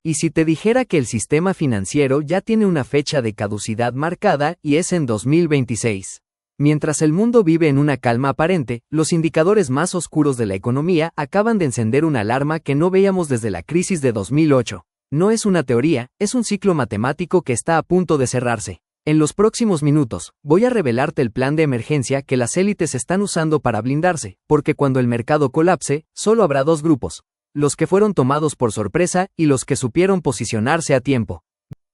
¿Y si te dijera que el sistema financiero ya tiene una fecha de caducidad marcada y es en 2026? Mientras el mundo vive en una calma aparente, los indicadores más oscuros de la economía acaban de encender una alarma que no veíamos desde la crisis de 2008. No es una teoría, es un ciclo matemático que está a punto de cerrarse. En los próximos minutos, voy a revelarte el plan de emergencia que las élites están usando para blindarse, porque cuando el mercado colapse, solo habrá dos grupos: los que fueron tomados por sorpresa y los que supieron posicionarse a tiempo.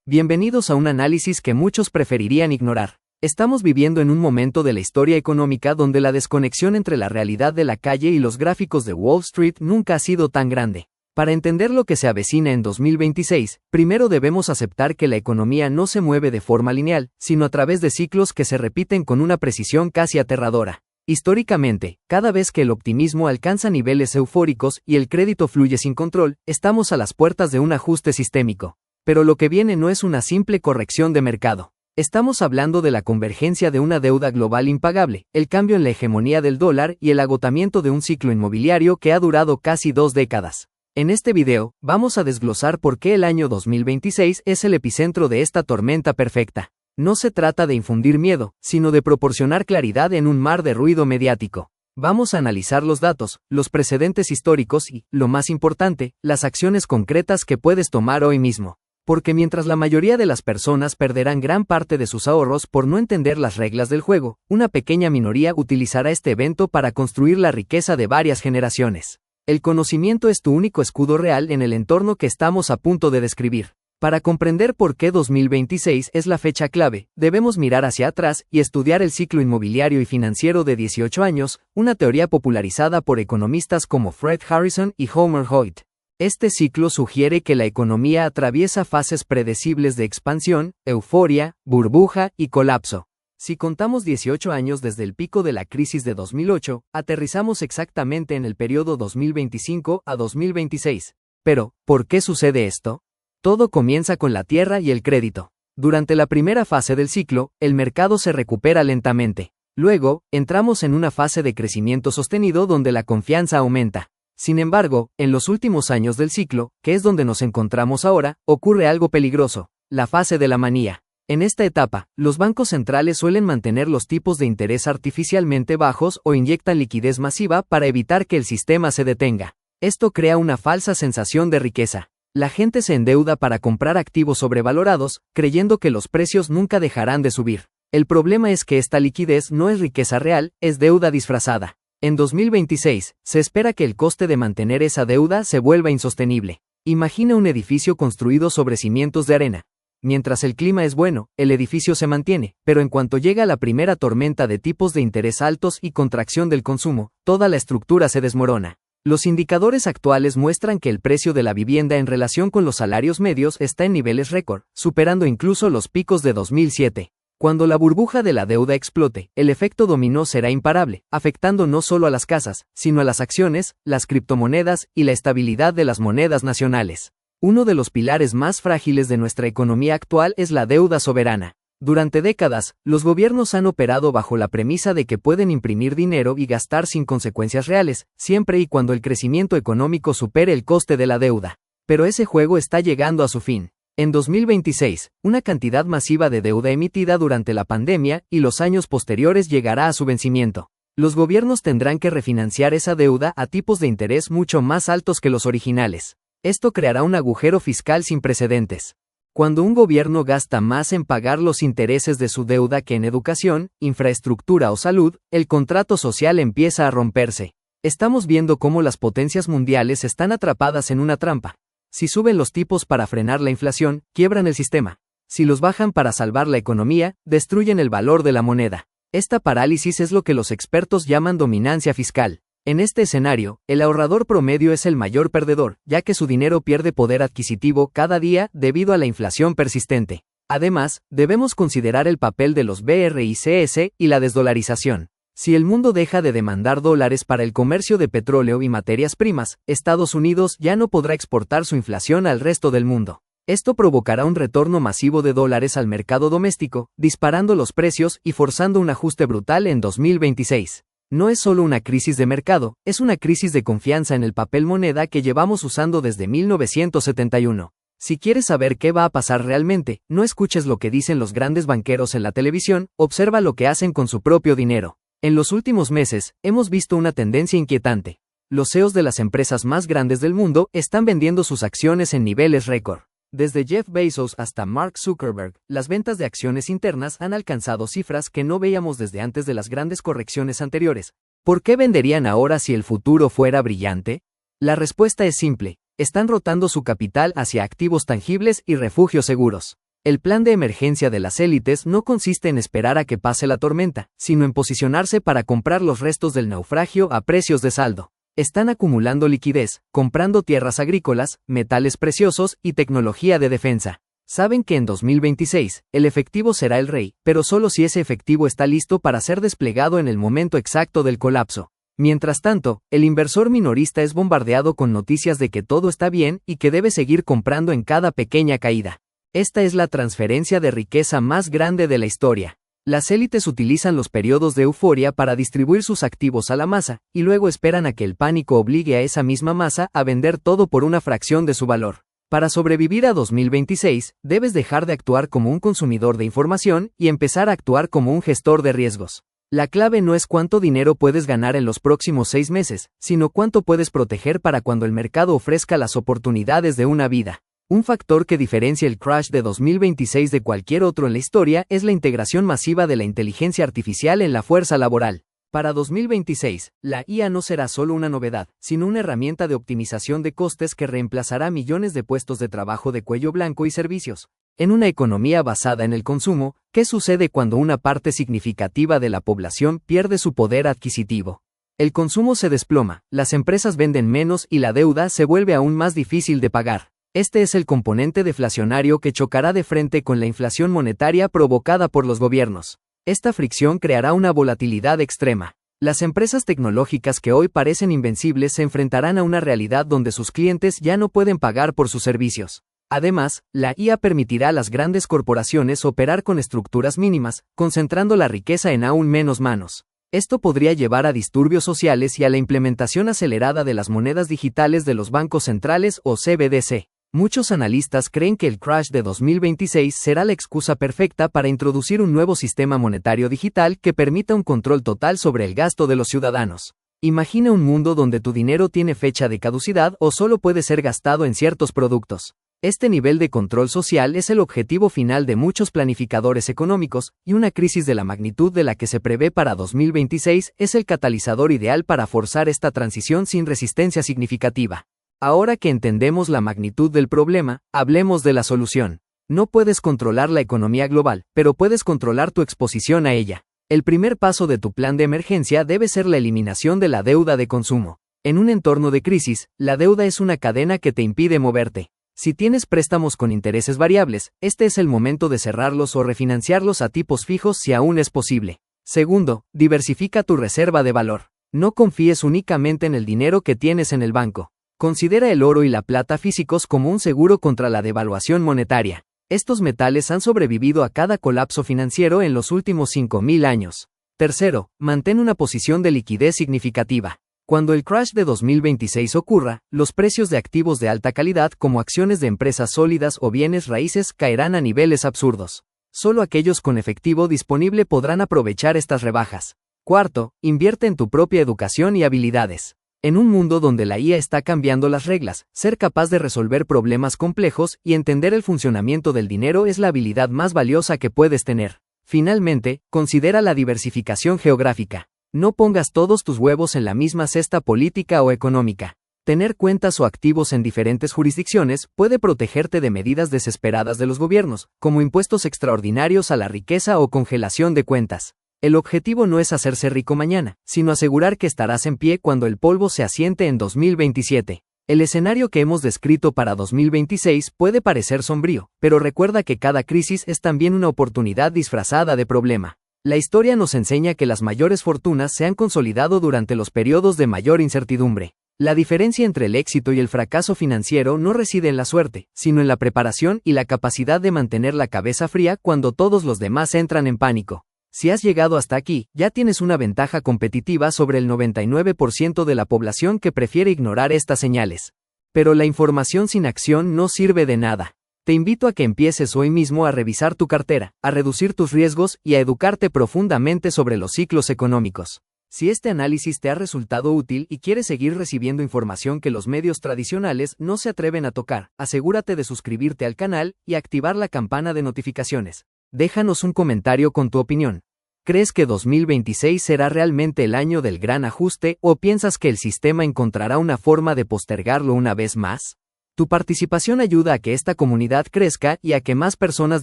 Bienvenidos a un análisis que muchos preferirían ignorar. Estamos viviendo en un momento de la historia económica donde la desconexión entre la realidad de la calle y los gráficos de Wall Street nunca ha sido tan grande. Para entender lo que se avecina en 2026, primero debemos aceptar que la economía no se mueve de forma lineal, sino a través de ciclos que se repiten con una precisión casi aterradora. Históricamente, cada vez que el optimismo alcanza niveles eufóricos y el crédito fluye sin control, estamos a las puertas de un ajuste sistémico. Pero lo que viene no es una simple corrección de mercado. Estamos hablando de la convergencia de una deuda global impagable, el cambio en la hegemonía del dólar y el agotamiento de un ciclo inmobiliario que ha durado casi 2 décadas. En este video, vamos a desglosar por qué el año 2026 es el epicentro de esta tormenta perfecta. No se trata de infundir miedo, sino de proporcionar claridad en un mar de ruido mediático. Vamos a analizar los datos, los precedentes históricos y, lo más importante, las acciones concretas que puedes tomar hoy mismo. Porque mientras la mayoría de las personas perderán gran parte de sus ahorros por no entender las reglas del juego, una pequeña minoría utilizará este evento para construir la riqueza de varias generaciones. El conocimiento es tu único escudo real en el entorno que estamos a punto de describir. Para comprender por qué 2026 es la fecha clave, debemos mirar hacia atrás y estudiar el ciclo inmobiliario y financiero de 18 años, una teoría popularizada por economistas como Fred Harrison y Homer Hoyt. Este ciclo sugiere que la economía atraviesa fases predecibles de expansión, euforia, burbuja y colapso. Si contamos 18 años desde el pico de la crisis de 2008, aterrizamos exactamente en el periodo 2025 a 2026. Pero, ¿por qué sucede esto? Todo comienza con la tierra y el crédito. Durante la primera fase del ciclo, el mercado se recupera lentamente. Luego, entramos en una fase de crecimiento sostenido donde la confianza aumenta. Sin embargo, en los últimos años del ciclo, que es donde nos encontramos ahora, ocurre algo peligroso: la fase de la manía. En esta etapa, los bancos centrales suelen mantener los tipos de interés artificialmente bajos o inyectan liquidez masiva para evitar que el sistema se detenga. Esto crea una falsa sensación de riqueza. La gente se endeuda para comprar activos sobrevalorados, creyendo que los precios nunca dejarán de subir. El problema es que esta liquidez no es riqueza real, es deuda disfrazada. En 2026, se espera que el coste de mantener esa deuda se vuelva insostenible. Imagina un edificio construido sobre cimientos de arena. Mientras el clima es bueno, el edificio se mantiene, pero en cuanto llega la primera tormenta de tipos de interés altos y contracción del consumo, toda la estructura se desmorona. Los indicadores actuales muestran que el precio de la vivienda en relación con los salarios medios está en niveles récord, superando incluso los picos de 2007. Cuando la burbuja de la deuda explote, el efecto dominó será imparable, afectando no solo a las casas, sino a las acciones, las criptomonedas y la estabilidad de las monedas nacionales. Uno de los pilares más frágiles de nuestra economía actual es la deuda soberana. Durante décadas, los gobiernos han operado bajo la premisa de que pueden imprimir dinero y gastar sin consecuencias reales, siempre y cuando el crecimiento económico supere el coste de la deuda. Pero ese juego está llegando a su fin. En 2026, una cantidad masiva de deuda emitida durante la pandemia y los años posteriores llegará a su vencimiento. Los gobiernos tendrán que refinanciar esa deuda a tipos de interés mucho más altos que los originales. Esto creará un agujero fiscal sin precedentes. Cuando un gobierno gasta más en pagar los intereses de su deuda que en educación, infraestructura o salud, el contrato social empieza a romperse. Estamos viendo cómo las potencias mundiales están atrapadas en una trampa. Si suben los tipos para frenar la inflación, quiebran el sistema. Si los bajan para salvar la economía, destruyen el valor de la moneda. Esta parálisis es lo que los expertos llaman dominancia fiscal. En este escenario, el ahorrador promedio es el mayor perdedor, ya que su dinero pierde poder adquisitivo cada día debido a la inflación persistente. Además, debemos considerar el papel de los BRICS y la desdolarización. Si el mundo deja de demandar dólares para el comercio de petróleo y materias primas, Estados Unidos ya no podrá exportar su inflación al resto del mundo. Esto provocará un retorno masivo de dólares al mercado doméstico, disparando los precios y forzando un ajuste brutal en 2026. No es solo una crisis de mercado, es una crisis de confianza en el papel moneda que llevamos usando desde 1971. Si quieres saber qué va a pasar realmente, no escuches lo que dicen los grandes banqueros en la televisión, observa lo que hacen con su propio dinero. En los últimos meses, hemos visto una tendencia inquietante. Los CEOs de las empresas más grandes del mundo están vendiendo sus acciones en niveles récord. Desde Jeff Bezos hasta Mark Zuckerberg, las ventas de acciones internas han alcanzado cifras que no veíamos desde antes de las grandes correcciones anteriores. ¿Por qué venderían ahora si el futuro fuera brillante? La respuesta es simple. Están rotando su capital hacia activos tangibles y refugios seguros. El plan de emergencia de las élites no consiste en esperar a que pase la tormenta, sino en posicionarse para comprar los restos del naufragio a precios de saldo. Están acumulando liquidez, comprando tierras agrícolas, metales preciosos y tecnología de defensa. Saben que en 2026, el efectivo será el rey, pero solo si ese efectivo está listo para ser desplegado en el momento exacto del colapso. Mientras tanto, el inversor minorista es bombardeado con noticias de que todo está bien y que debe seguir comprando en cada pequeña caída. Esta es la transferencia de riqueza más grande de la historia. Las élites utilizan los periodos de euforia para distribuir sus activos a la masa, y luego esperan a que el pánico obligue a esa misma masa a vender todo por una fracción de su valor. Para sobrevivir a 2026, debes dejar de actuar como un consumidor de información y empezar a actuar como un gestor de riesgos. La clave no es cuánto dinero puedes ganar en los próximos 6 meses, sino cuánto puedes proteger para cuando el mercado ofrezca las oportunidades de una vida. Un factor que diferencia el crash de 2026 de cualquier otro en la historia es la integración masiva de la inteligencia artificial en la fuerza laboral. Para 2026, la IA no será solo una novedad, sino una herramienta de optimización de costes que reemplazará millones de puestos de trabajo de cuello blanco y servicios. En una economía basada en el consumo, ¿qué sucede cuando una parte significativa de la población pierde su poder adquisitivo? El consumo se desploma, las empresas venden menos y la deuda se vuelve aún más difícil de pagar. Este es el componente deflacionario que chocará de frente con la inflación monetaria provocada por los gobiernos. Esta fricción creará una volatilidad extrema. Las empresas tecnológicas que hoy parecen invencibles se enfrentarán a una realidad donde sus clientes ya no pueden pagar por sus servicios. Además, la IA permitirá a las grandes corporaciones operar con estructuras mínimas, concentrando la riqueza en aún menos manos. Esto podría llevar a disturbios sociales y a la implementación acelerada de las monedas digitales de los bancos centrales o CBDC. Muchos analistas creen que el crash de 2026 será la excusa perfecta para introducir un nuevo sistema monetario digital que permita un control total sobre el gasto de los ciudadanos. Imagina un mundo donde tu dinero tiene fecha de caducidad o solo puede ser gastado en ciertos productos. Este nivel de control social es el objetivo final de muchos planificadores económicos, y una crisis de la magnitud de la que se prevé para 2026 es el catalizador ideal para forzar esta transición sin resistencia significativa. Ahora que entendemos la magnitud del problema, hablemos de la solución. No puedes controlar la economía global, pero puedes controlar tu exposición a ella. El primer paso de tu plan de emergencia debe ser la eliminación de la deuda de consumo. En un entorno de crisis, la deuda es una cadena que te impide moverte. Si tienes préstamos con intereses variables, este es el momento de cerrarlos o refinanciarlos a tipos fijos si aún es posible. Segundo, diversifica tu reserva de valor. No confíes únicamente en el dinero que tienes en el banco. Considera el oro y la plata físicos como un seguro contra la devaluación monetaria. Estos metales han sobrevivido a cada colapso financiero en los últimos 5.000 años. Tercero, mantén una posición de liquidez significativa. Cuando el crash de 2026 ocurra, los precios de activos de alta calidad como acciones de empresas sólidas o bienes raíces caerán a niveles absurdos. Solo aquellos con efectivo disponible podrán aprovechar estas rebajas. Cuarto, invierte en tu propia educación y habilidades. En un mundo donde la IA está cambiando las reglas, ser capaz de resolver problemas complejos y entender el funcionamiento del dinero es la habilidad más valiosa que puedes tener. Finalmente, considera la diversificación geográfica. No pongas todos tus huevos en la misma cesta política o económica. Tener cuentas o activos en diferentes jurisdicciones puede protegerte de medidas desesperadas de los gobiernos, como impuestos extraordinarios a la riqueza o congelación de cuentas. El objetivo no es hacerse rico mañana, sino asegurar que estarás en pie cuando el polvo se asiente en 2027. El escenario que hemos descrito para 2026 puede parecer sombrío, pero recuerda que cada crisis es también una oportunidad disfrazada de problema. La historia nos enseña que las mayores fortunas se han consolidado durante los periodos de mayor incertidumbre. La diferencia entre el éxito y el fracaso financiero no reside en la suerte, sino en la preparación y la capacidad de mantener la cabeza fría cuando todos los demás entran en pánico. Si has llegado hasta aquí, ya tienes una ventaja competitiva sobre el 99% de la población que prefiere ignorar estas señales. Pero la información sin acción no sirve de nada. Te invito a que empieces hoy mismo a revisar tu cartera, a reducir tus riesgos y a educarte profundamente sobre los ciclos económicos. Si este análisis te ha resultado útil y quieres seguir recibiendo información que los medios tradicionales no se atreven a tocar, asegúrate de suscribirte al canal y activar la campana de notificaciones. Déjanos un comentario con tu opinión. ¿Crees que 2026 será realmente el año del gran ajuste o piensas que el sistema encontrará una forma de postergarlo una vez más? Tu participación ayuda a que esta comunidad crezca y a que más personas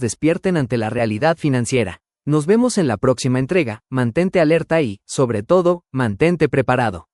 despierten ante la realidad financiera. Nos vemos en la próxima entrega, mantente alerta y, sobre todo, mantente preparado.